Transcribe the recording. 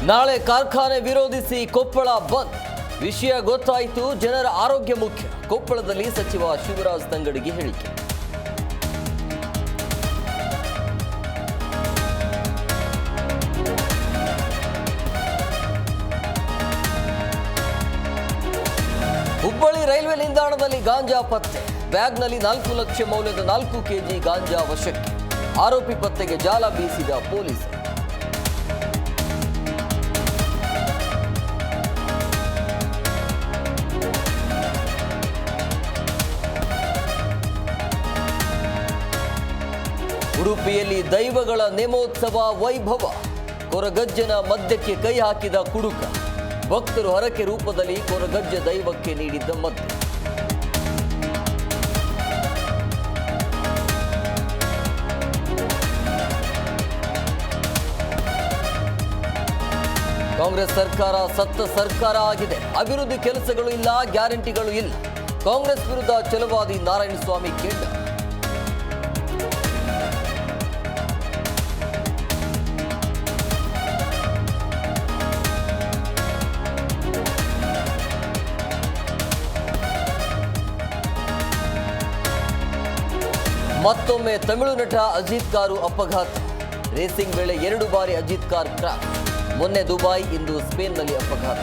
ನಾಳೆ ಕಾರ್ಖಾನೆ ವಿರೋಧಿಸಿ ಕೊಪ್ಪಳ ಬಂದ್. ವಿಷಯ ಗೊತ್ತಾಯಿತು, ಜನರ ಆರೋಗ್ಯ ಮುಖ್ಯ. ಕೊಪ್ಪಳದಲ್ಲಿ ಸಚಿವ ಶಿವರಾಜ್ ತಂಗಡಗಿ ಹೇಳಿಕೆ. ಹುಬ್ಬಳ್ಳಿ ರೈಲ್ವೆ ನಿಲ್ದಾಣದಲ್ಲಿ ಗಾಂಜಾ ಪತ್ತೆ. ಬ್ಯಾಗ್ನಲ್ಲಿ 4 ಲಕ್ಷ ಮೌಲ್ಯದ 4 ಕೆಜಿ ಗಾಂಜಾ ವಶಕ್ಕೆ. ಆರೋಪಿ ಪತ್ತೆಗೆ ಜಾಲ ಬೀಸಿದ ಪೊಲೀಸರು. ಉಡುಪಿಯಲ್ಲಿ ದೈವಗಳ ನೇಮೋತ್ಸವ ವೈಭವ. ಕೊರಗಜ್ಜನ ಮದ್ಯಕ್ಕೆ ಕೈ ಹಾಕಿದ ಕುಡುಕ. ಭಕ್ತರು ಹರಕೆ ರೂಪದಲ್ಲಿ ಕೊರಗಜ್ಜ ದೈವಕ್ಕೆ ನೀಡಿದ್ದ ಮದ್ಯ. ಕಾಂಗ್ರೆಸ್ ಸರ್ಕಾರ ಸತ್ತ ಸರ್ಕಾರ ಆಗಿದೆ. ಅಭಿವೃದ್ಧಿ ಕೆಲಸಗಳು ಇಲ್ಲ, ಗ್ಯಾರಂಟಿಗಳು ಇಲ್ಲ. ಕಾಂಗ್ರೆಸ್ ವಿರುದ್ಧ ಛಲವಾದಿ ನಾರಾಯಣಸ್ವಾಮಿ ಕೆಂಡ. ಮತ್ತೊಮ್ಮೆ ತಮಿಳು ನಟ ಅಜಿತ್ ಕಾರು ಅಪಘಾತ. ರೇಸಿಂಗ್ ವೇಳೆ 2 ಬಾರಿ ಅಜಿತ್ ಕಾರ್ ಕ್ರಾಶ್. ಮೊನ್ನೆ ದುಬೈ, ಇಂದು ಸ್ಪೇನ್ನಲ್ಲಿ ಅಪಘಾತ.